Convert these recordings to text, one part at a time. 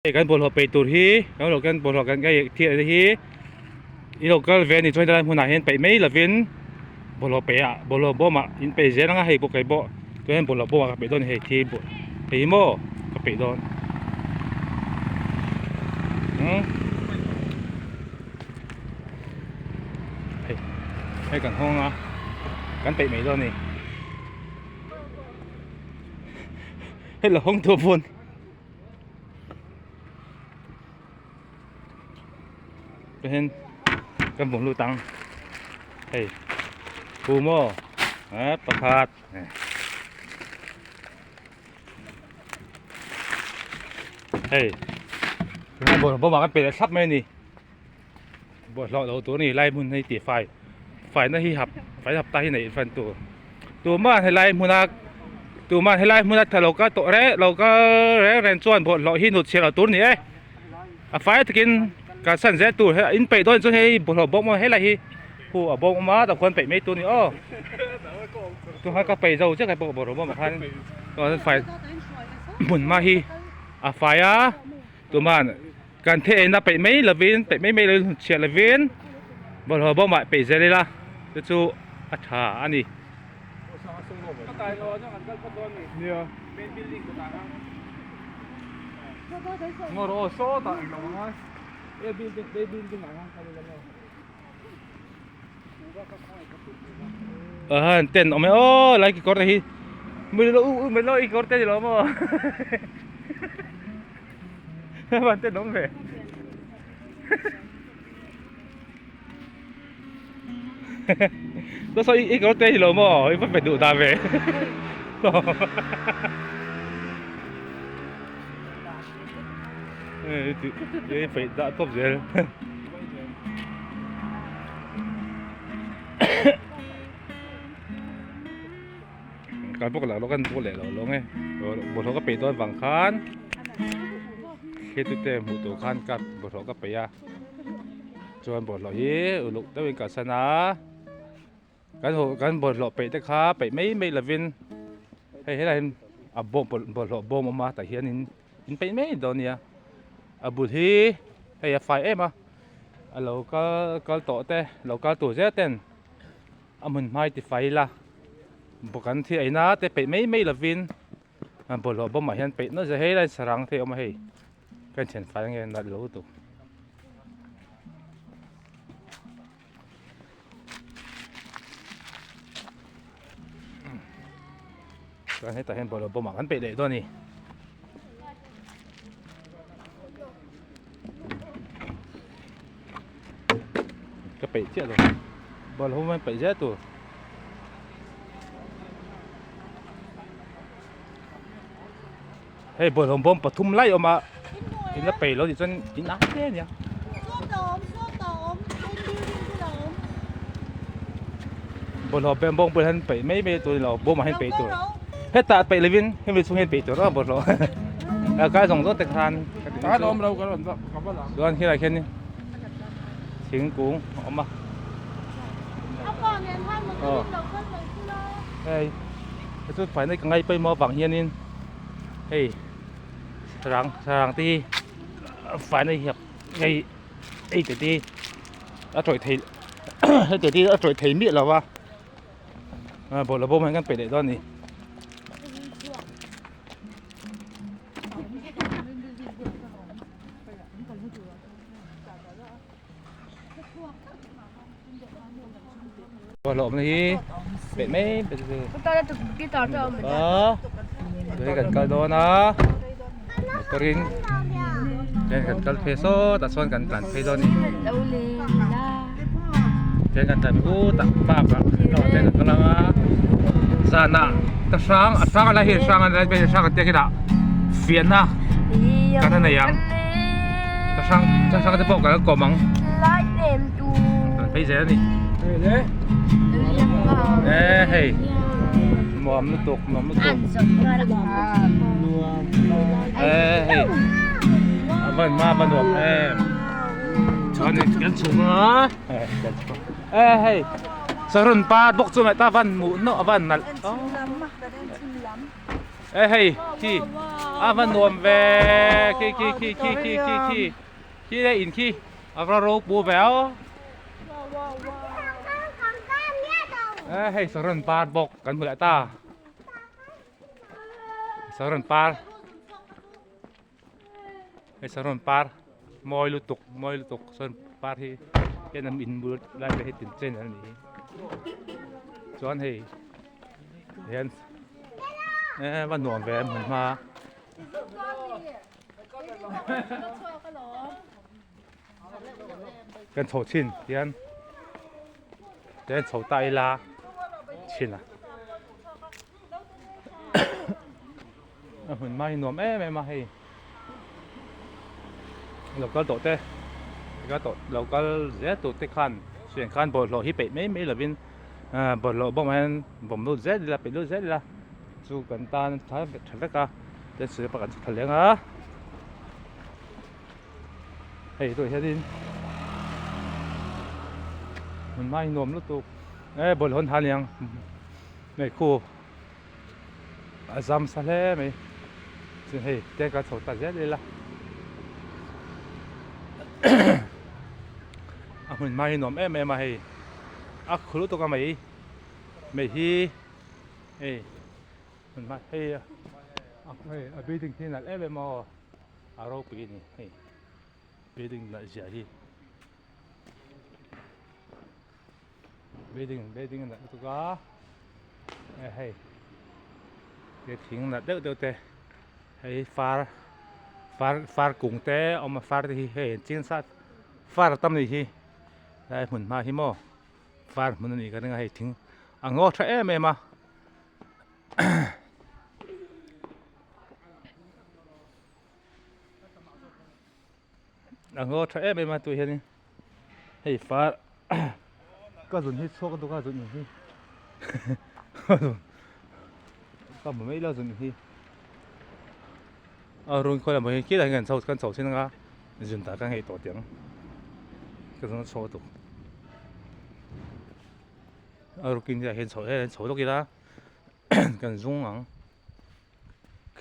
กันบอลหัวไปตูที่แล้วเรากันบอลหัวกันก็ที่อะไรที่อีเราก็เวนนี่ช่วยได้หัวหน้าเห็นไปไม่ละเวนบอลหัวไปอ่ะบอลหัวบ่มาอินไปเจนังให้พวกไก่บ่ตัวเห็นบอลหัวบ่มาไปโดนให้ทีบ่ไปโม่ก็ไปโดนให้กันห้องอ่ะกันไปไม่โดนนี่ให้เราห้องตัวบนไปเห็นกันผมรู้ตังเฮ้ยปูโม่ประคาดเฮ้ยบทมากันเป็นซับไหมนี่บทเราตัวนี้ไล่มุนให้ตีไฟนั่นที่หับไฟหับตาที่ไหนฟันตัวมาให้ไล่มุนักตัวมาให้ไล่มุนักถ้าเราก็ตัวเราก็แรงส่วนบทเราหินหุดเชียร์ตัวนี้ไฟตะกินการสั่นเสียตัวให้อินไปโดนจนให้บทเราบอกมาให้ไรผู้บอกมาแต่คนไปไม่ตัวนี้ตัวเขาก็ไปเจ้าเจ้าใครบอกบทเราบอกมาพันตอนไฟหมุนมาฮีไฟตัวมันการเทน่ะไปไม่ละวินไปไม่เลยเชียร์ละวินบทเราบอกมาไปเจเลยล่ะจู่อัฐาอันนี้งอโรโซตาหนองเอบินหนังกันเลยเต้นออกไหมโอ้ไลค์กี่กอร์ที่ไม่รู้อีกกอร์เต้นหรอมั้งมันเต้นน้องเว้ยตัวซอยอีกกอร์เต้นหรอมั้งอีกมันไปดูตาเว้ยไปด่าตบเจอการพวกเรากันพวกเราลงไงบทเขาก็ไปต้นฝั่งคานเคตุเต็มหูตัวคานกัดบทเขาก็ไปจวนบทเราเย่ลูกได้เป็นกัศนาการบทเราไปแต่ขาไปไม่ละวินให้อะไรบทเราบ่มมาแต่เฮียนินไปไม่โดนเนี่ยบุตรที่ให้ไฟมาเราก็ต่อแต่เราก็ตัวเจ้าเต้นมันไม่ติดไฟละบอกกันที่ไอ้น้าแต่ไปไม่ละวินบทเราบ่มาเห็นไปน่าจะให้ได้สรังที่เอามาให้กันเฉียนไฟไงนั่นรู้ตัวการให้แต่เห็นบทเราบ่มากันไปเลยตัวนี้ก็ไปเจ้าตัวบอลเขาไม่ไปเจ้าตัวเฮ้ยบอลของผมปทุมไล่ออกมากินแล้วไปแล้วดิฉันกินน้ำเนี่ยบอลเราเป็นบงบอลหันไปไม่ตัวเราบ่มาให้ไปตัวเฮ้ยตาไปเลยวินให้ไปส่งให้ไปตัวแล้วบอลเราการส่งตัวแต่ทานการอมเราก็โดนที่ไรแค่นี้ถึงกุ้งออกมาเฮ้ยสุดฝ่ายในกังไงไปมอฝั่งเฮียนินเฮ้ยสร้างที่ฝ่ายในเหียบไงไอ้เตที่ตรวจไทยให้เตที่ตรวจไทยมีดแล้ววะบอกระบบให้กันไปได้ตอนนี้บอลหลบนี่เป็ดไม่เป็ดเลยด้วยกันกันโดนะกรินเจนกันกันเพโซตัดส่วนกันกันเพโซนี่เจนกันแต่กูตัดป้าครับเราเจนกันกันละซานะตัดสร้างอะไรเหตุสร้างอะไรเป็นสร้างกันเตี้ยกี่ดาเฟียนนะกันนั่นยังตัดสร้างกันจะบอกกันแล้วก่อมังไปเจนี่เฮ้ยมอมนุตุกเฮ้ยวันมาบันดวงชอนนี่กันสูงนะเฮ้ยสรุนปาดบกจุ่มตาวันหมูนอวันนั่น ê hey khi à văn nuông về khi đây in khi à vào rô bùa véo ê hey sờ rần pa bọc cần phải ta sờ rần pa hey sờ rần pa môi lụt tục sờ rần pa thì cái nằm in bùa lại cái hết tiền trên này chọn hey hiện văn nuông về mình mà跟丑亲点丑大一拉亲啊mình mai nôm em mà hayเราก็โตแต่ก็โตเราก็เสียโตแต่คันเสียงคันบอลเราฮิเป็ดไม่หรือเป็นบอลเราบอกมันผมรู้เสียดีละเป็นรู้เสียดีละสู้กันตาท้ายถัดแล้วก็จะซื้อประกันสุดท้ายอ่ะเฮ้ยตัวเฮดินมันไม่นวมลูกตุกบอลหนทางยังไม่คู่จำซะแล้วไม่ซึ่งเฮ้ยแต่ก็สุดท้ายเลยละmình mai nôm em mà hay khử tôi có mấy hi mình mai hay ở bên đình thì là em mà ở đâu bị này hay bên đình là gì hi bên đình là tôi có hay cái tiếng là đỡ tê hay pha cùng té ông mà pha thì hay chiến sát pha tâm này hi đây mình mà hi mò pha mình này cái này hay tiếng ngó trẻ em mà ngó trẻ em mà tụi hiện hay pha có dùng hết số cái có dùng gì có mấy lâu dùng gì rồi coi là mấy cái này gần sầu xin nga dùng ta cái hay tổ tiếng cái nó số tụ rồi kinh tế hiện sầu đó kia gần dung nắng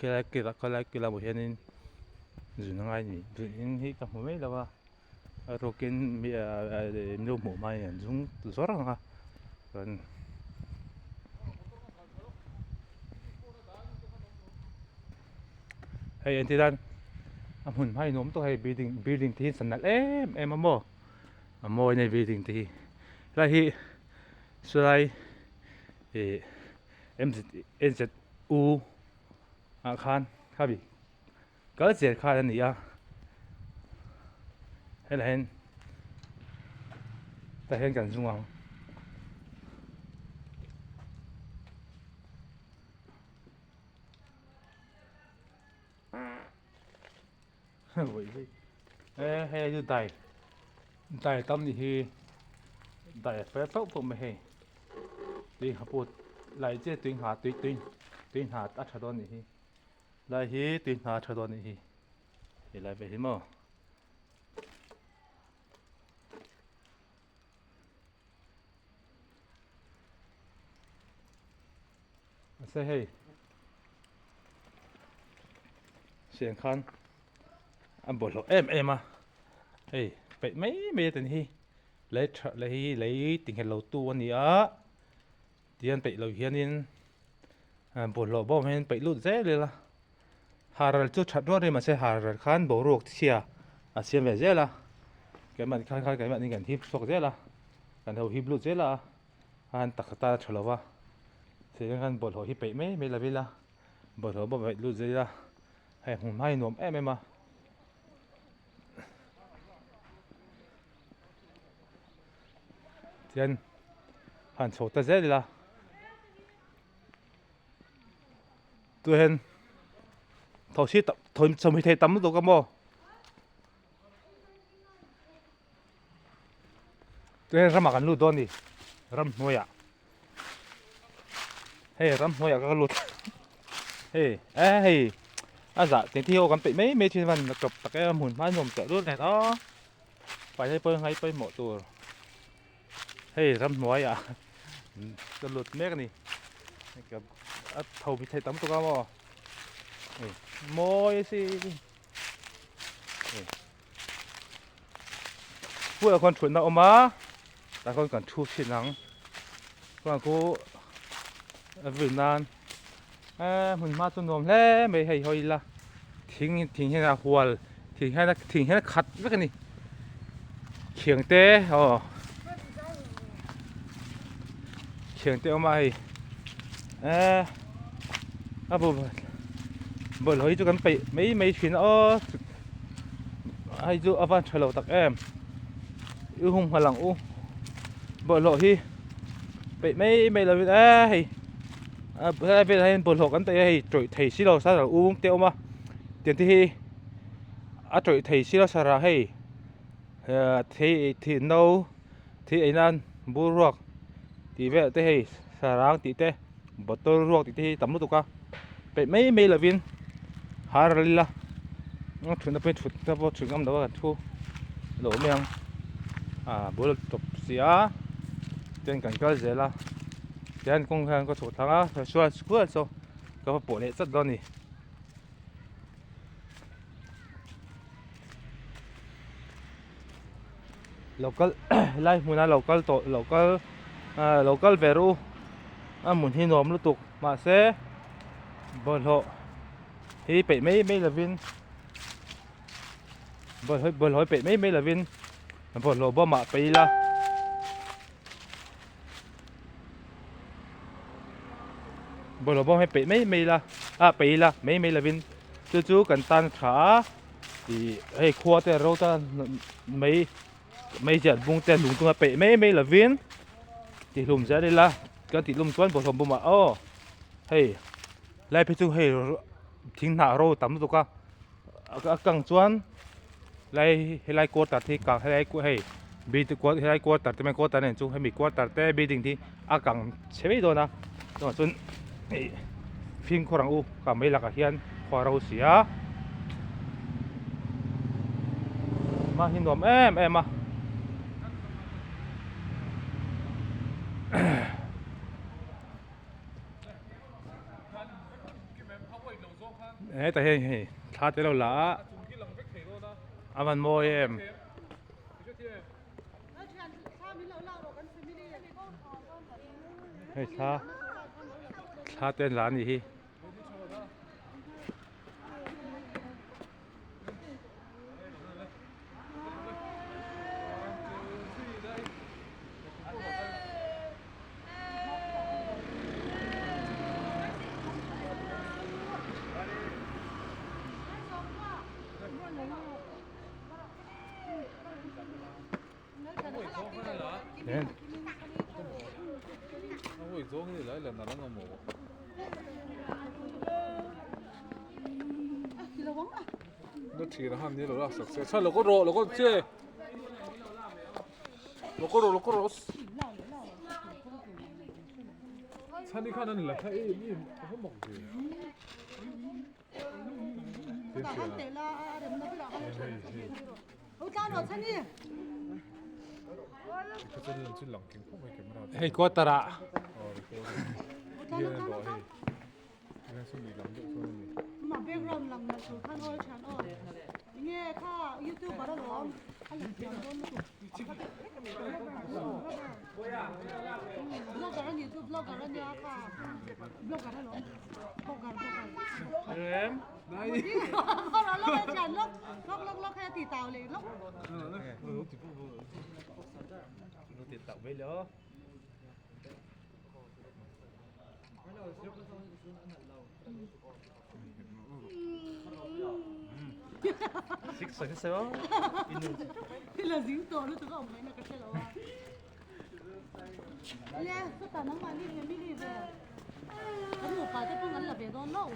cái là một hiện dùng ngay nhỉ dùng hết cả mấy đâu à rồi kinh nhiều mùa mai dùng rõ ràng à còn hay anh thì đan mình hay nôm tôi hay building thì sẵn nát em mua này building thì là hi xoay em u khan khác bị có gì khan này à hay là hen tại hen cần dung không hay như tài tâm thì tài phải tốt của mình tuyên hạ bột lại chứ tuyên hạ đã trở đón thì lại hi tuyên hạ trở đón thì lại về thế mà sẽ hay xiên khăn anh bỏ lỡ em à hey vậy mấy tình hi lấy tình hình lâu tu anh nhỉ tiền bị lâu hiền nên bỏ lỡ bao nhiêu bị lụt dễเลยล่ะhà ra chút chặt rồi mà sẽ hà ra khán bỏ ruột xìa xìa về dễ là cái mặt khán cái mặt này gần hip sọc dễ là gần đầu hip lụt dễ là han tắc ta chờ lâu thì khán bỏ lỡ hip bị mấy là bỏ lỡ bao bị lụt dễ là hay hôm nay nôm em mà tiền hàn số ta dễ là tôi hen thầu xí tập thôi xong thì tắm tôi có mò tôi hen ra mặc ăn lụt đòn đi ram nuôi à hey ram nuôi à cái lụt hey hey dạ tiếng thiêu còn bị mấy chuyên văn là cặp cái mùn mai nhom chợ luôn này đó phải hay bơi mỏ tù hey ram nuôi à cái lụt mét này cái thầu bị thay tắm tôi có mò môi xí vừa con chuẩn đâu mà ta con cần thu xịn nắng còn cô Việt Nam mình mà tôi nói lẽ mấy hay hơi làทิ้งให้น่ะหัวทิ้งให้น่ะขัดไว้กันนี่เขียงเต้เขียงเต้ออกมาให้บ่เลยจุกันไปไม่ชินให้จุอวันฉลองตักหุ่งพลังบ่เลยไปไม่เลยไปให้บ่หลอกกันแต่ให้จ่อยไทยสิเราซะเต้อมาเดี๋ยวที่จ่อยไทยสิเราซะให้ที่โน้ที่ไอ้นั่นบูรวกที่เวทให้สารางที่เตะบัตรรวกที่ตำรวจตุกะเป็นไม่ละวินหาอะไรล่ะชุดนั้นเป็นชุดที่พอชุดงามแต่ว่าทุกหล่อเมียงบุรุษตบเสียเดินกันก็เสียละเดินคงแข่งก็ถูกทางช่วยช่วยโซ่ก็ปวดเลยสักตอนนี้local ไล่มูนา local โต local veru หมุนที่นอมลุตุกมาเซ่บอลโหที่เป็ดไม่ละวินบอลโหเป็ดไม่ละวินบอลโหบ่มาไปละบอลโหบ่ให้เป็ดไม่ละไปละไม่ละวินจู่ๆกันตันขาที่ให้ขวดแต่เราตันไม่จัดบุงแต่หลุงตัวเป็ดไม่ละวินที่ลุมจะได้ละก็ติดลุมส่วนผสมบุมาเฮ้ยไล่ไปจู่ให้ทิ้งหน้าเราต่ำตุกกังส่วนไล่กวดตัดที่กังให้ไล่กวดให้บีตกวดให้ไล่กวดตัดแต่ไม่กวดตัดเนี่ยจู่ให้มีกวดตัดแต่บีดิ่งที่กังใช่ไหมโดนนะส่วนฟิงขรังกับไม่หลักเฮียนขวาเราเสียมาหินนมมาแต่เฮ้ยท้าเตเราละมันโมยเฮ้ยท้าเต้นร้านนี่เนี่ย이 종이 라일라 나랑 뭐. nó chỉ là ham như là sặc sỡ sao nó có rộ nó có chê nó có rộ sao đi khăn là thấy im không mọc gì cái chân lên trên lòng kính không phải kiểm tra hey có tara cái này bỏ hey cái suy nghĩ lắm được thôi mà background làm là chủ khăn thôi chán nghe kha YouTube bắt đầu anh làm chuyện luôn blog cả YouTube blog cả nhà kha blog cả nó blog cả em đây không là lúc chán lúc hay tì tàu liền lúc nó tiền tặng với lỡ xích sợi sữa thì là dính tổ nó tưởng ông mấy là cái xe đó nè có tao nắng mà đi về mi đi về cái một bài cái ngắn là về đó nấu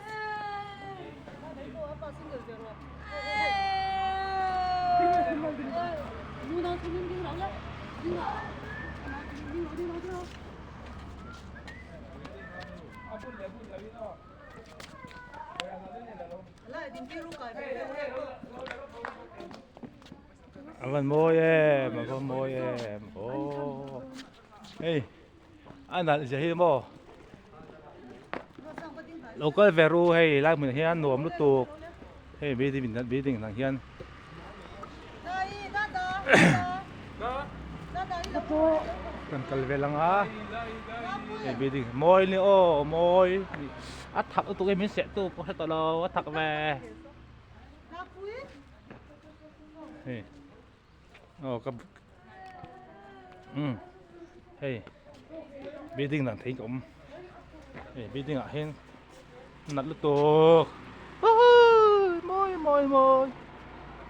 mua đâu thì mình đi đâu đấy đi đâu mình mua em mà con mua em ô hey anh là gì mà local veru hay lai mun hian nuam lu tuk hey building nang hian Đây, đó đó. Đó đó. kan kalvelang a hey building moi ni o moi at thak tu cái min se tu ko ta lo at thak ve Nó quý. hey oh ka hey building nang thei kom hey building a hen nat lu tuk moi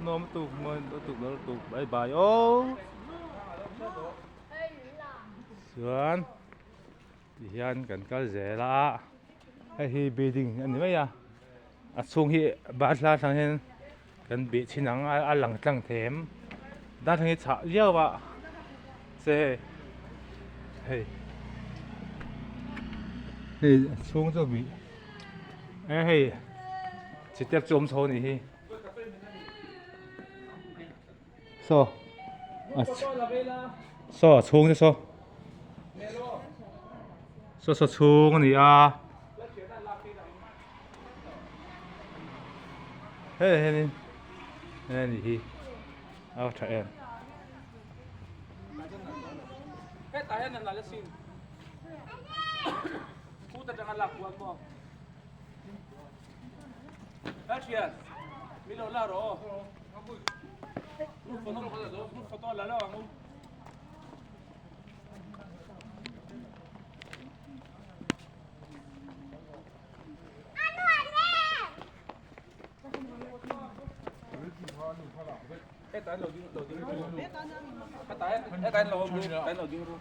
nom tuk moi tuk lo tuk bye bye ô sườn thì hian kan kal zela hay hi building anh mấy à chung hi ba la sang hen kan bị chinang a lang tlang them da thang hi cha liao wa se hey hey chung cho bị hey chỉ tiếp chôm số này hi so so chung cho so chung này à hey hi ao chạy em cái tay này là xin cú ta chẳng lạc quần mo hết chuyện mi lo la rồi lúc photo là lo anh cái tay đầu tiên cái tay đầu tiên luôn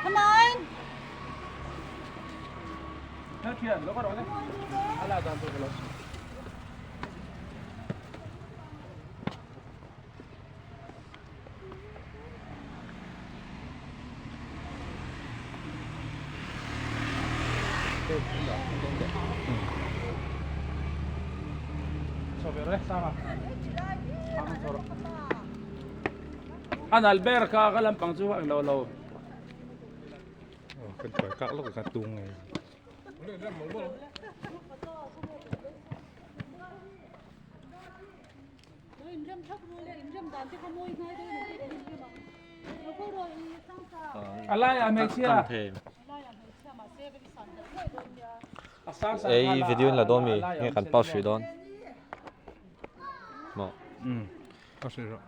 Come on. hết chuyện nó có đó đấy ala dan tu kalau sobere sama ana alberca kalam pangsu ang law kan phải cạo lúc kan tung này Nó in râm thấp rồi, in râm đàn chứ không môi ngay đây nó in râm mà. Nó có rồi sang sao. alai amexia Lai à, mình mà xe cái sản phẩm rồi thì Ei video la domi nge kan pau shi don mo có sự rồi